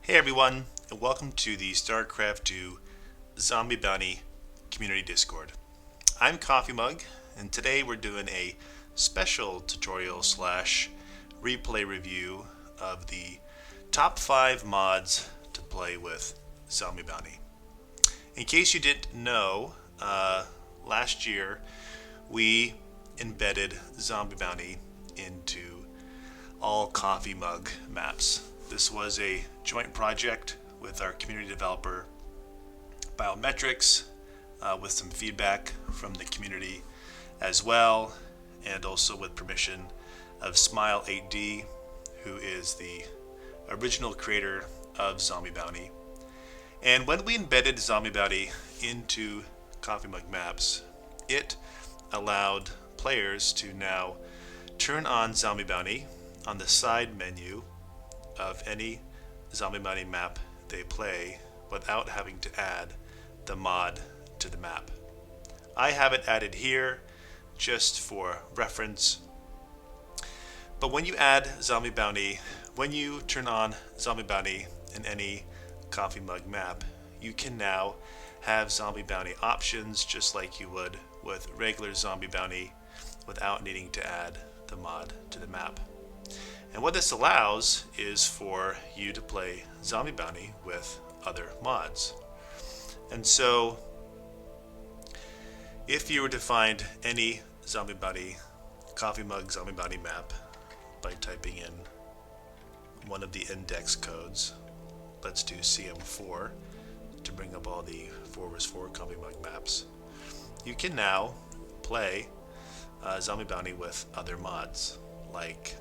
Hey everyone, and welcome to the StarCraft 2 Zombie Bounty Community Discord. I'm CoffeeMug, and today we're doing a special tutorial slash replay review of the top 5 mods to play with Zombie Bounty. In case you didn't know, last year we embedded Zombie Bounty into all CoffeeMug maps. This was a joint project with our community developer Biometrics, with some feedback from the community as well, and also with permission of Smile8D, who is the original creator of Zombie Bounty. And when we embedded Zombie Bounty into CoffeeMug maps, it allowed players to now turn on Zombie Bounty on the side menu of any Zombie Bounty map they play without having to add the mod to the map. I have it added here just for reference. But when you add Zombie Bounty, when you turn on Zombie Bounty in any CoffeeMug map, you can now have Zombie Bounty options just like you would with regular Zombie Bounty without needing to add the mod to the map. And what this allows is for you to play Zombie Bounty with other mods. And so, if you were to find any Zombie Bounty, CoffeeMug Zombie Bounty map by typing in one of the index codes, let's do CM4 to bring up all the 4vs4 CoffeeMug maps, you can now play Zombie Bounty with other mods like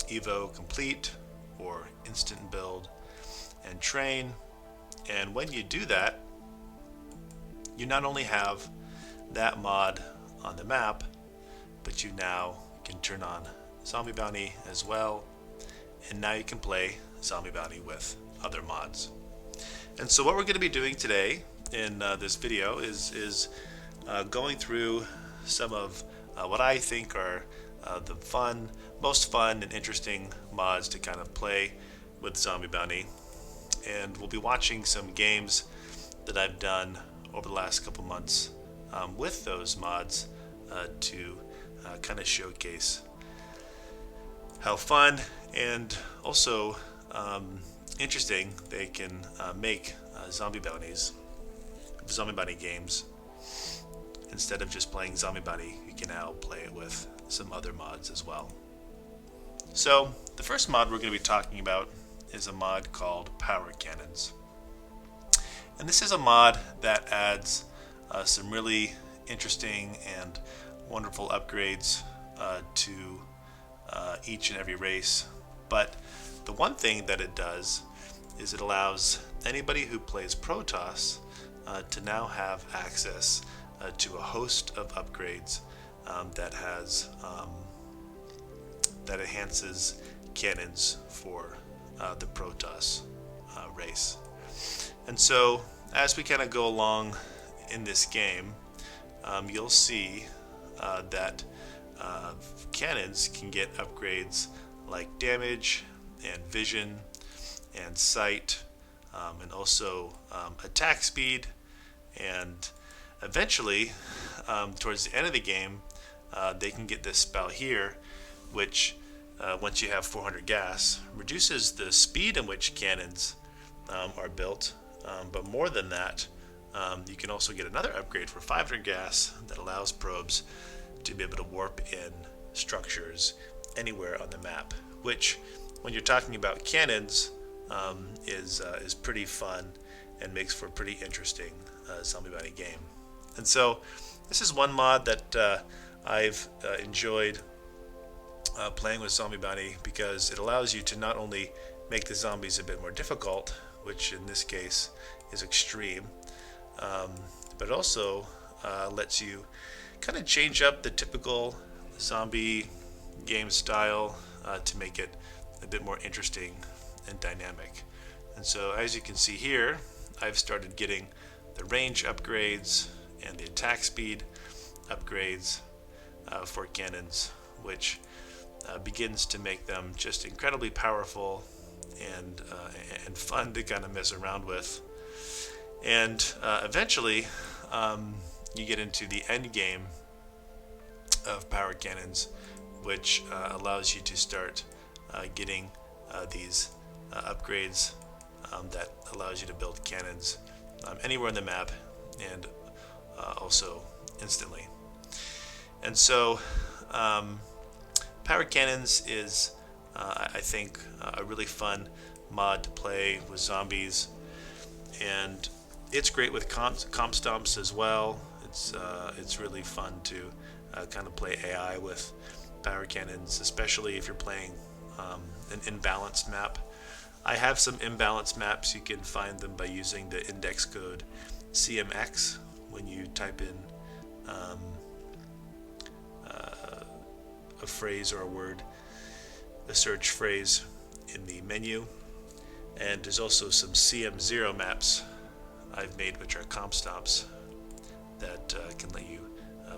Evo Complete or Instant Build and Train. And when you do that, you not only have that mod on the map, but you now can turn on Zombie Bounty as well, and now you can play Zombie Bounty with other mods. And so what we're going to be doing today in this video is going through some of what I think are the most fun and interesting mods to kind of play with Zombie Bounty. And we'll be watching some games that I've done over the last couple months with those mods to kind of showcase how fun and also interesting they can make Zombie Bounty games. Instead of just playing Zombie Bounty, you can now play it with some other mods as well. So the first mod we're going to be talking about is a mod called Power Cannons. And this is a mod that adds some really interesting and wonderful upgrades to each and every race. But the one thing that it does is it allows anybody who plays Protoss to now have access to a host of upgrades that enhances cannons for the Protoss race. And so as we kind of go along in this game, you'll see that cannons can get upgrades like damage and vision and sight, and also attack speed, and eventually towards the end of the game they can get this spell here, which once you have 400 gas reduces the speed in which cannons are built, but more than that, you can also get another upgrade for 500 gas that allows probes to be able to warp in structures anywhere on the map, which when you're talking about cannons is pretty fun and makes for a pretty interesting Zombie Bounty game. And so this is one mod that I've enjoyed playing with Zombie Bounty because it allows you to not only make the zombies a bit more difficult, which in this case is extreme, but also lets you kind of change up the typical zombie game style to make it a bit more interesting and dynamic. And so as you can see here, I've started getting the range upgrades and the attack speed upgrades for cannons, which begins to make them just incredibly powerful and and fun to kind of mess around with. And eventually, you get into the end game of power cannons, which allows you to start getting these upgrades that allows you to build cannons anywhere on the map, and also instantly. And so power cannons is I think a really fun mod to play with zombies, and it's great with comp stomps as well. It's really fun to kind of play AI with power cannons, especially if you're playing an imbalanced map. I have some imbalanced maps. You can find them by using the index code CMX when you type in a phrase or a word, a search phrase in the menu. And there's also some CM0 maps I've made, which are comp stomps that can let you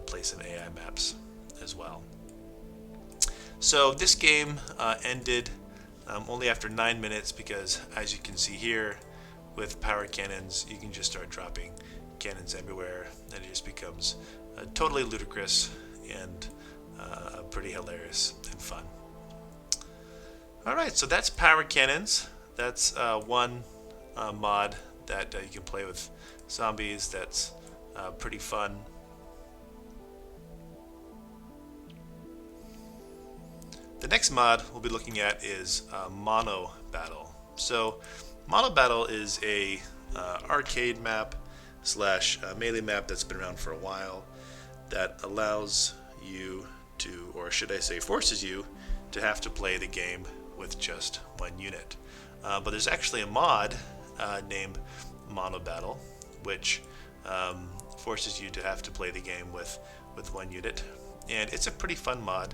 play some AI maps as well. So this game ended only after 9 minutes, because as you can see here, with power cannons you can just start dropping cannons everywhere, and it just becomes totally ludicrous and pretty hilarious and fun. Alright, so that's power cannons. That's one mod that you can play with zombies that's pretty fun. The next mod we'll be looking at is Monobattle. So Monobattle is a arcade map slash melee map that's been around for a while, that allows you to, or should I say forces you, to have to play the game with just one unit. But there's actually a mod named Monobattle, which forces you to have to play the game with one unit, and it's a pretty fun mod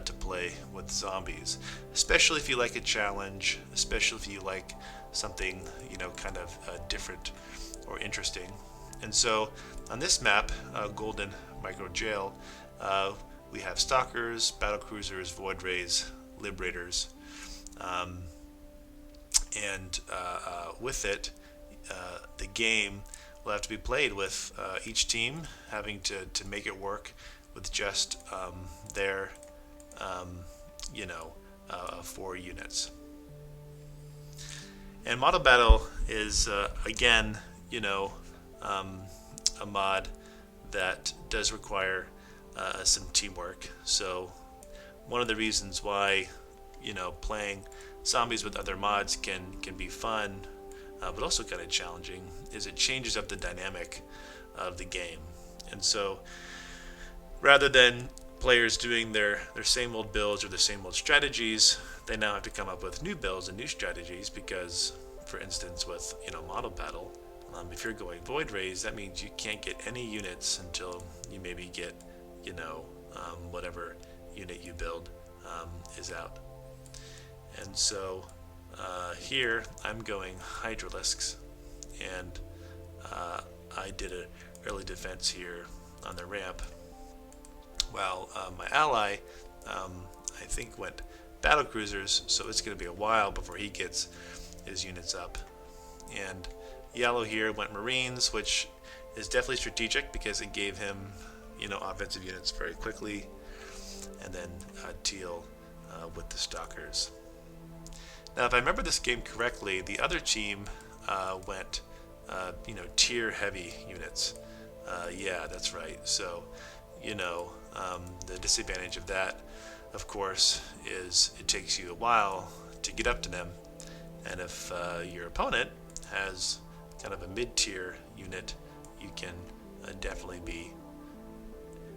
to play with zombies, especially if you like a challenge, especially if you like something, you know, kind of different or interesting. And so on this map, Golden Micro Jail, we have stalkers, battle cruisers, void rays, liberators, and with it, the game will have to be played with each team having to make it work with just their 4 units. And Monobattle is again, a mod that does require some teamwork. So one of the reasons why playing zombies with other mods can be fun, but also kind of challenging, is it changes up the dynamic of the game. And so rather than players doing their same old builds or the same old strategies, they now have to come up with new builds and new strategies, because for instance with Monobattle, if you're going void rays, that means you can't get any units until you maybe get whatever unit you build is out. And so here I'm going Hydralisks, and I did an early defense here on the ramp, while my ally I think went battle cruisers, so it's going to be a while before he gets his units up. And yellow here went marines, which is definitely strategic because it gave him offensive units very quickly. And then teal with the stalkers. Now if I remember this game correctly, the other team went tier heavy units. Yeah, that's right. So the disadvantage of that, of course, is it takes you a while to get up to them, and if your opponent has kind of a mid-tier unit, you can definitely be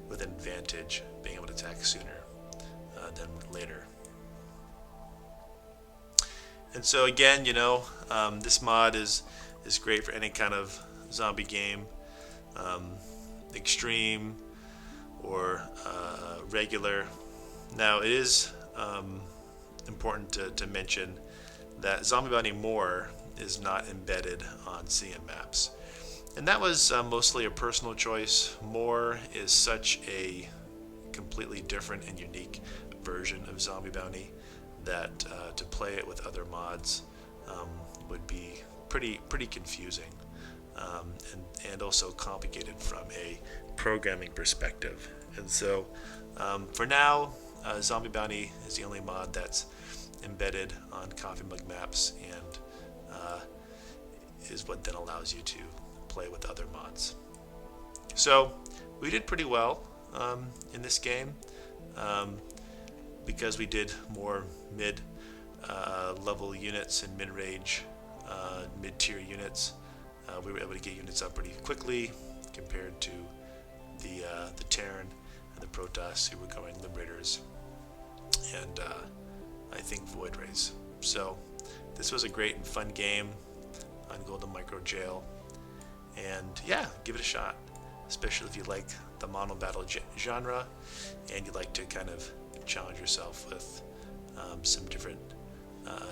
with an advantage, being able to attack sooner than later. And so again, this mod is great for any kind of zombie game, extreme or regular. Now it is important to mention that Zombiebounty More is not embedded on CM maps, and that was mostly a personal choice. More is such a completely different and unique version of Zombiebounty that to play it with other mods would be pretty confusing, and also complicated from a programming perspective. And so for now, Zombiebounty is the only mod that's embedded on CoffeeMug maps, and is what then allows you to play with other mods. So we did pretty well in this game, because we did more mid level units and mid-range, mid-tier units. We were able to get units up pretty quickly compared to the Terran and the Protoss, who were going Liberators and I think Void Rays. So this was a great and fun game on Golden Micro Jail, and yeah, give it a shot, especially if you like the Monobattle genre and you like to kind of challenge yourself with some different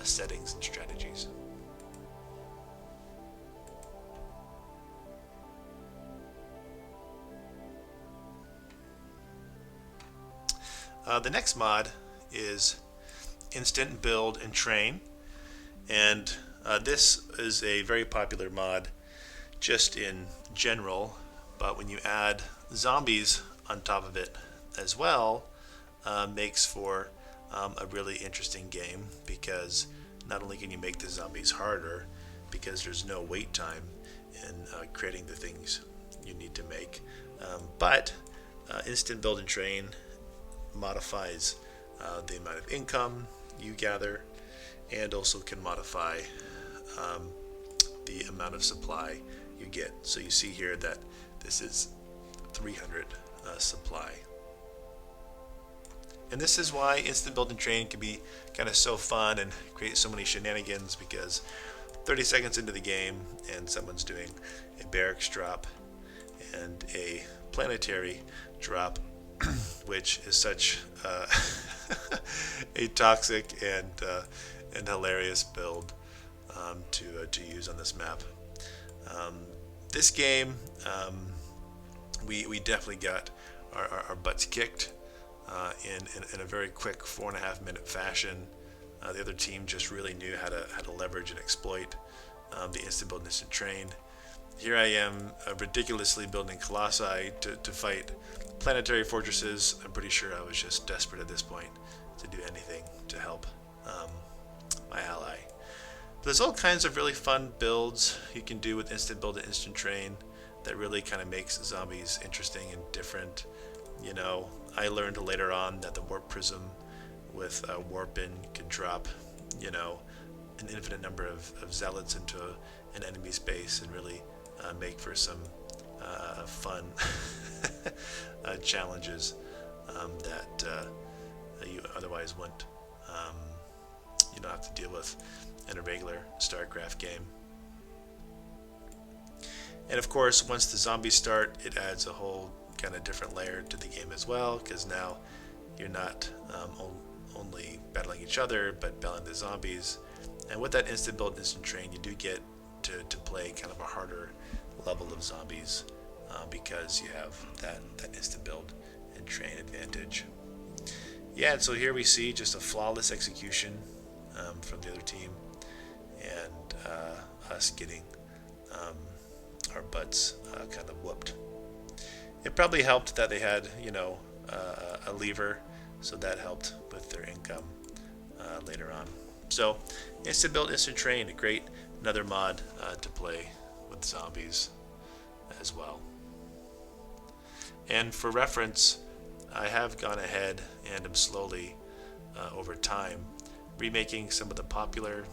settings and strategies. The next mod is Instant Build and Train, and this is a very popular mod just in general, but when you add zombies on top of it as well, makes for a really interesting game, because not only can you make the zombies harder because there's no wait time in creating the things you need to make, but Instant Build and Train modifies the amount of income you gather, and also can modify the amount of supply you get. So you see here that this is 300 supply. And this is why Instant Build and Train can be kind of so fun and create so many shenanigans, because 30 seconds into the game and someone's doing a barracks drop and a planetary drop, which is such a toxic and hilarious build to use on this map. This game, we definitely got our butts kicked in a very quick 4.5 minute fashion. The other team just really knew how to leverage and exploit the instant build and instant train. Here I am ridiculously building colossi to fight planetary fortresses. I'm pretty sure I was just desperate at this point to do anything to help my ally. But there's all kinds of really fun builds you can do with instant build and instant train that really kind of makes zombies interesting and different. You know, I learned later on that the warp prism with warpin can drop, you know, an infinite number of zealots into an enemy space and really make for some fun challenges that you otherwise wouldn't you don't have to deal with in a regular StarCraft game. And of course, once the zombies start, it adds a whole kind of different layer to the game as well, because now you're not only battling each other, but battling the zombies. And with that instant build, instant train, you do get to play kind of a harder level of zombies because you have that instant build and train advantage. Yeah, and so here we see just a flawless execution from the other team, and us getting our butts kind of whooped. It probably helped that they had, you know, a lever, so that helped with their income later on. So, instant build, instant train, another mod to play with zombies as well. And for reference, I have gone ahead and am slowly, over time, remaking some of the popular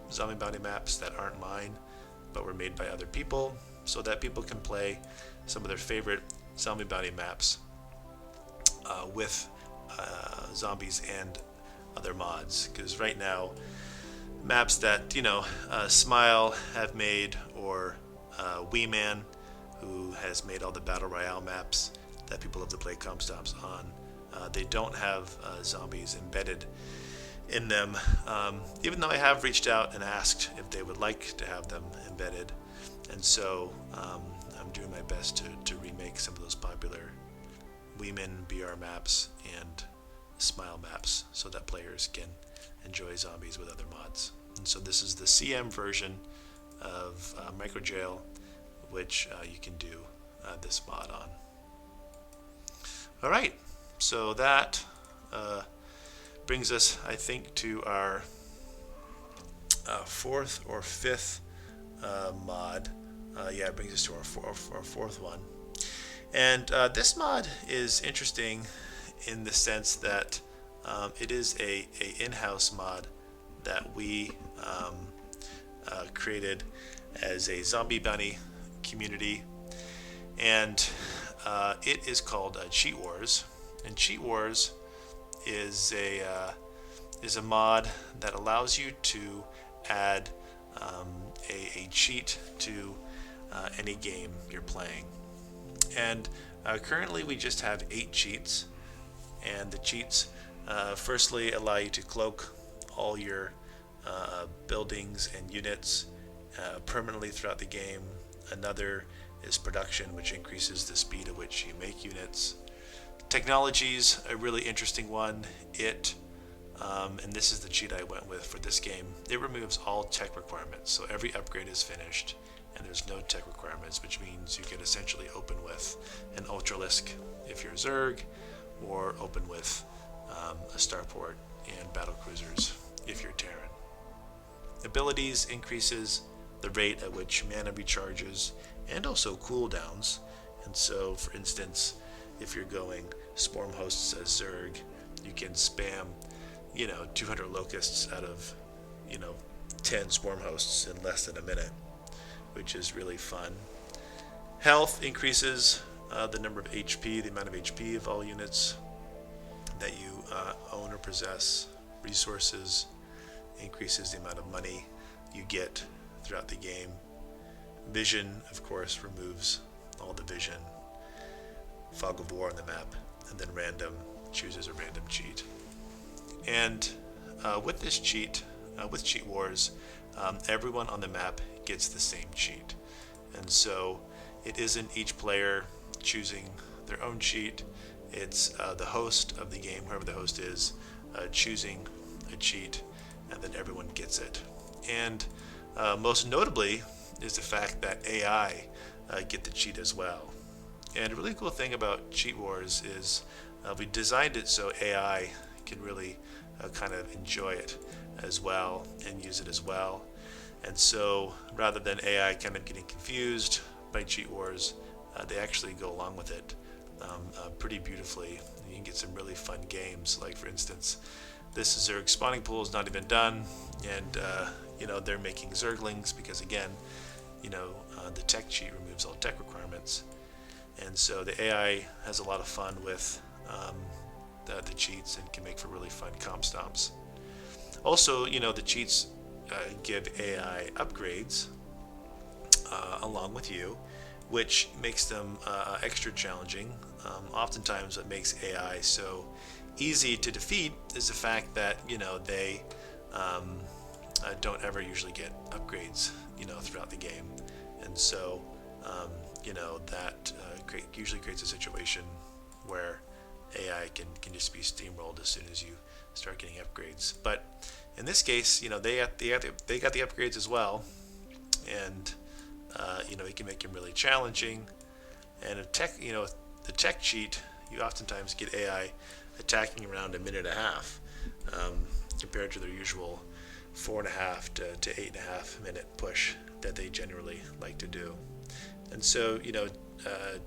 Zombiebounty maps that aren't mine, but were made by other people, so that people can play some of their favorite Zombiebounty maps with zombies and other mods. Because right now, maps that, you know, Smile have made, or Wee Man, who has made all the Battle Royale maps that people love to play comp stops on, they don't have zombies embedded in them, even though I have reached out and asked if they would like to have them embedded. And so I'm doing my best to remake some of those popular Weeman BR maps and Smile maps so that players can enjoy zombies with other mods. And so this is the CM version of Microjail, which you can do this mod on. All right, so that brings us, I think, to our fourth or fifth mod. Yeah, it brings us to our fourth one. And this mod is interesting in the sense that it is a in-house mod that we created as a Zombiebounty community, and it is called Cheat Wars. And Cheat Wars is a mod that allows you to add a cheat to any game you're playing. And currently we just have 8 cheats, and the cheats firstly allow you to cloak all your buildings and units permanently throughout the game. Another is production, which increases the speed at which you make units. Technology's a really interesting one. And this is the cheat I went with for this game. It removes all tech requirements, so every upgrade is finished and there's no tech requirements, which means you can essentially open with an Ultralisk if you're Zerg, or open with a starport and battle cruisers if you're Terran. Abilities increases the rate at which mana recharges and also cooldowns. And so, for instance, if you're going Swarm Hosts as Zerg, you can spam 200 locusts out of 10 Swarm Hosts in less than a minute, which is really fun. Health increases the number of HP, the amount of HP of all units that you own or possess. Resources increases the amount of money you get throughout the game. Vision, of course, removes all the vision. Fog of War on the map, and then random chooses a random cheat. And with this cheat, with Cheat Wars, everyone on the map gets the same cheat. And so it isn't each player choosing their own cheat. It's the host of the game, whoever the host is, choosing a cheat, and then everyone gets it. And most notably is the fact that AI get the cheat as well. And a really cool thing about Cheat Wars is we designed it so AI can really kind of enjoy it as well and use it as well. And so rather than AI kind of getting confused by Cheat Wars, they actually go along with it pretty beautifully. You can get some really fun games. Like, for instance, this Zerg spawning pool is not even done, and they're making Zerglings because, again, the tech cheat removes all tech requirements. And so the AI has a lot of fun with the cheats and can make for really fun comp stomps. Also, the cheats give AI upgrades along with you, which makes them extra challenging. Oftentimes what makes AI so easy to defeat is the fact that they don't ever usually get upgrades throughout the game. And so that usually creates a situation where AI can just be steamrolled as soon as you start getting upgrades. But in this case, they got the upgrades as well, and it can make them really challenging. And the tech cheat, you oftentimes get AI attacking around a minute and a half, compared to their usual 4.5 to 8.5 minute push that they generally like to do. And so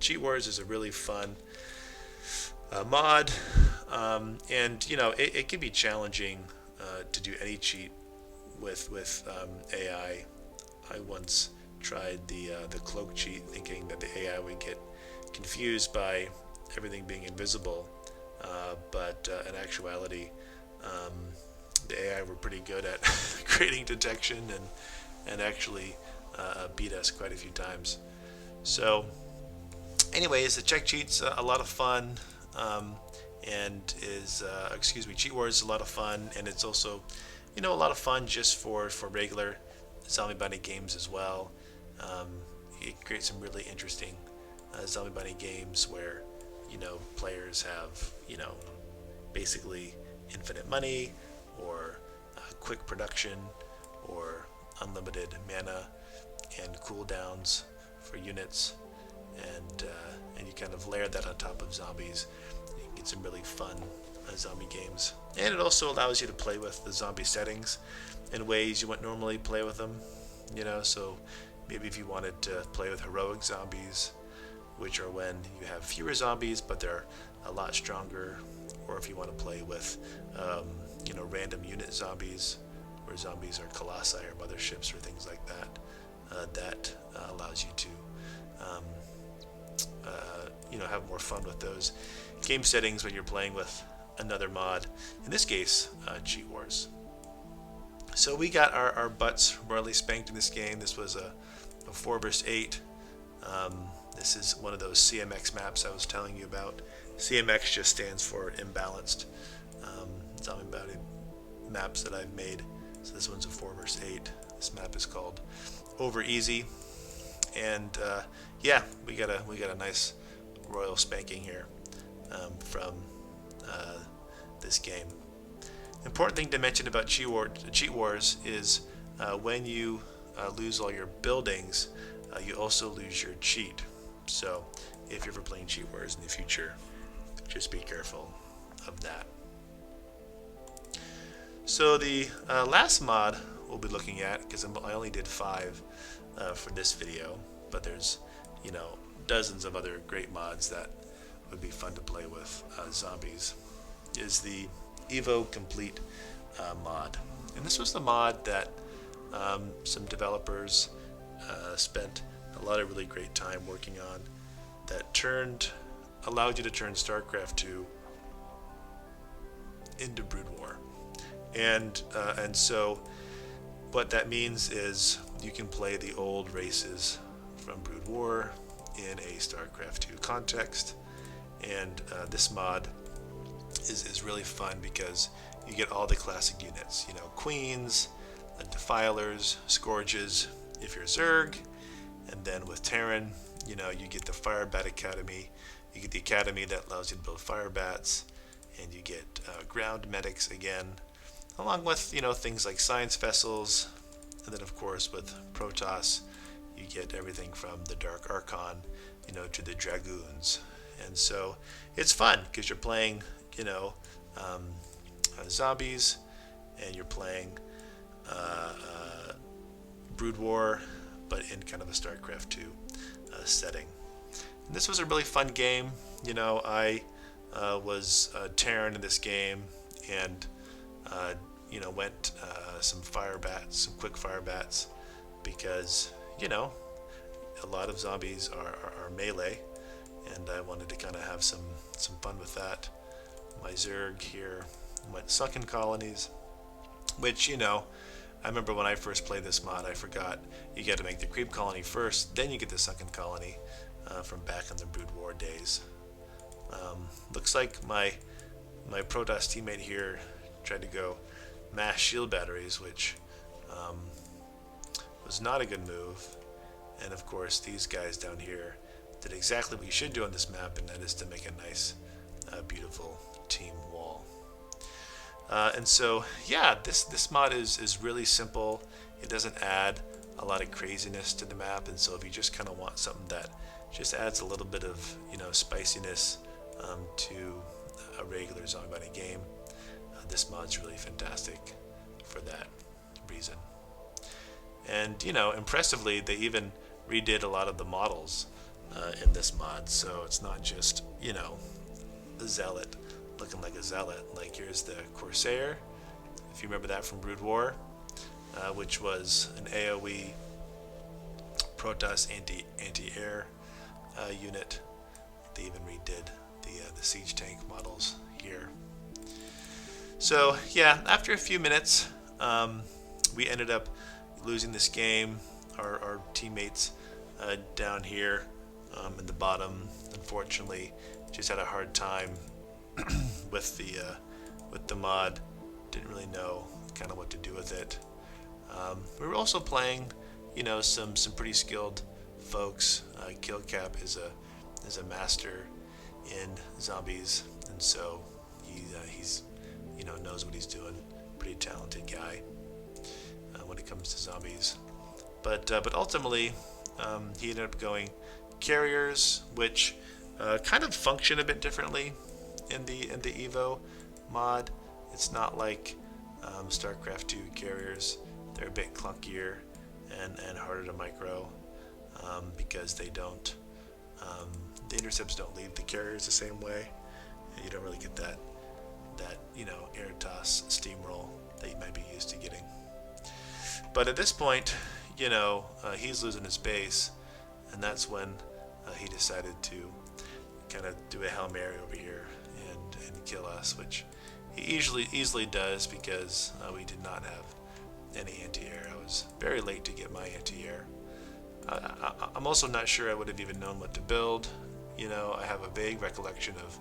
Cheat Wars is a really fun mod, and it can be challenging to do any cheat with AI. I once tried the cloak cheat, thinking that the AI would get confused by everything being invisible, but in actuality, the AI were pretty good at creating detection and actually beat us quite a few times. So anyways, the check cheat's a lot of fun, and Cheat Wars is a lot of fun, and it's also a lot of fun just for regular Zombiebounty games as well. It creates some really interesting Zombiebounty games where players have basically infinite money, or quick production, or unlimited mana and cooldowns for units, and you kind of layer that on top of zombies. You can get some really fun zombie games, and it also allows you to play with the zombie settings in ways you wouldn't normally play with them. So maybe if you wanted to play with heroic zombies, which are when you have fewer zombies but they're a lot stronger, or if you want to play with random unit zombies, where zombies are colossi or motherships or things like that, that allows you to have more fun with those game settings when you're playing with another mod, in this case Cheat Wars. So we got our butts royally spanked in this game. This was a 4 vs 8. This is one of those CMX maps I was telling you about. CMX just stands for imbalanced zombie bounty maps that I've made. So this one's a 4 vs 8. This map is called Over Easy, and yeah, we got a nice royal spanking here from this game. Important thing to mention about Cheat Wars is when you lose all your buildings, you also lose your cheat. So if you're ever playing Cheat Wars in the future, just be careful of that. So the last mod we'll be looking at, because I only did 5 for this video, but there's dozens of other great mods that would be fun to play with zombies, is the Evo Complete mod. And this was the mod that some developers spent a lot of really great time working on, that allowed you to turn StarCraft 2 into Brood War. And so what that means is you can play the old races from Brood War in a StarCraft 2 context, and this mod is really fun because you get all the classic units, Queens, Defilers, Scourges if you're Zerg, and then with Terran, you get the Firebat Academy. You get the Academy that allows you to build Firebats, and you get ground medics again, along with things like science vessels, and then of course with Protoss you get everything from the Dark Archon to the Dragoons. And so it's fun because you're playing zombies, and you're playing Brood War, but in kind of a StarCraft 2 setting. And this was a really fun game. I was Terran in this game, and went some quick firebats, because a lot of zombies are melee, and I wanted to kind of have some fun with that. My Zerg here went sunken colonies, which I remember when I first played this mod, I forgot you got to make the creep colony first, then you get the sunken colony from back in the Brood War days. Looks like my Protoss teammate here tried to go mass shield batteries, which was not a good move. And of course these guys down here did exactly what you should do on this map, and that is to make a nice beautiful team wall. And so yeah, this mod is really simple. It doesn't add a lot of craziness to the map, and so if you just kind of want something that just adds a little bit of spiciness to a regular zombie bounty game, this mod's really fantastic for that reason. And impressively, they even redid a lot of the models in this mod, so it's not just a zealot looking like a zealot. Like here's the Corsair, if you remember that from Brood War, which was an AoE Protoss anti-air unit. They even redid the siege tank models here. So yeah, after a few minutes, we ended up losing this game. Our teammates down here in the bottom, unfortunately, just had a hard time with the mod. Didn't really know kind of what to do with it. We were also playing, some pretty skilled folks. Killcap is a master in zombies, and so he's knows what he's doing. Pretty talented guy. when it comes to zombies. But ultimately, he ended up going carriers, which kind of function a bit differently in the Evo mod. It's not like StarCraft 2 carriers. They're a bit clunkier and harder to micro because they don't. The intercepts don't leave the carriers the same way. You don't really get that air toss steamroll that you might be used to getting. But at this point, he's losing his base, and that's when he decided to kind of do a Hail Mary over here and kill us, which he easily does because we did not have any anti-air. I was very late to get my anti-air. I'm also not sure I would have even known what to build. I have a vague recollection of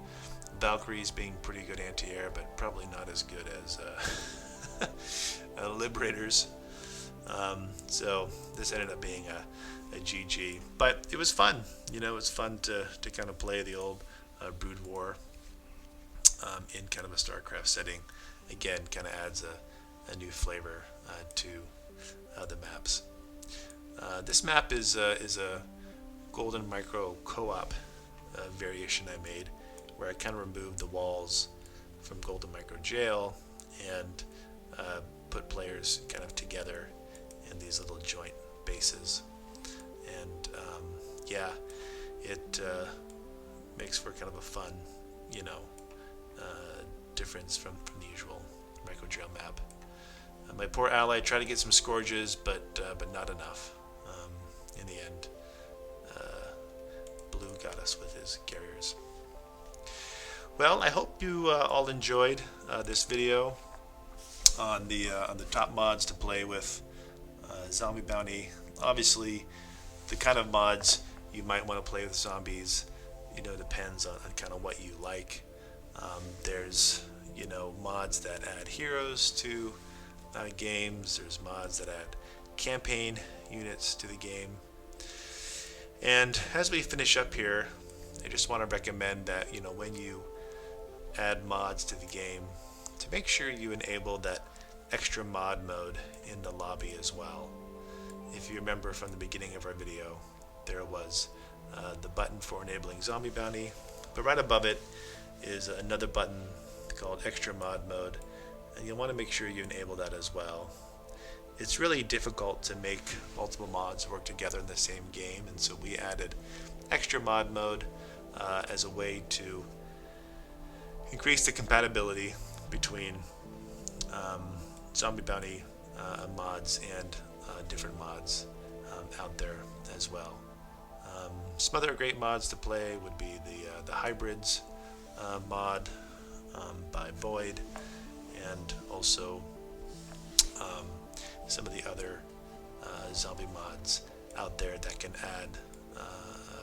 Valkyries being pretty good anti-air, but probably not as good as Liberators. So this ended up being a GG, but it was fun. It was fun to kind of play the old Brood War in kind of a StarCraft setting. Again, kind of adds a new flavor to the maps. This map is a Golden Micro co-op variation I made, where I kind of removed the walls from Golden Micro Jail and put players kind of together in these little joint bases. And yeah, it makes for kind of a fun, difference from the usual Micro Jail map. My poor ally tried to get some Scourges, but not enough. In the end, Blue got us with his carriers. Well, I hope you all enjoyed this video on the top mods to play with Zombiebounty. Obviously, the kind of mods you might want to play with zombies, depends on kind of what you like. There's mods that add heroes to games. There's mods that add campaign units to the game. And as we finish up here, I just want to recommend that when you add mods to the game, to make sure you enable that extra mod mode in the lobby as well. If you remember from the beginning of our video, there was the button for enabling Zombiebounty, but right above it is another button called extra mod mode, and you'll want to make sure you enable that as well. It's really difficult to make multiple mods work together in the same game, and so we added extra mod mode as a way to increase the compatibility between Zombiebounty mods and different mods out there as well. Some other great mods to play would be the Hybrids mod by Void, and also some of the other zombie mods out there that can add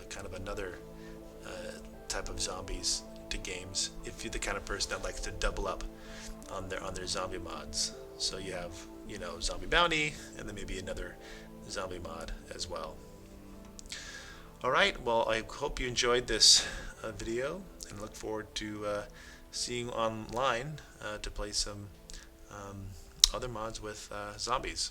kind of another type of zombies to games if you're the kind of person that likes to double up on their zombie mods. So you have Zombiebounty and then maybe another zombie mod as well. Alright, well, I hope you enjoyed this video, and look forward to seeing you online to play some other mods with zombies.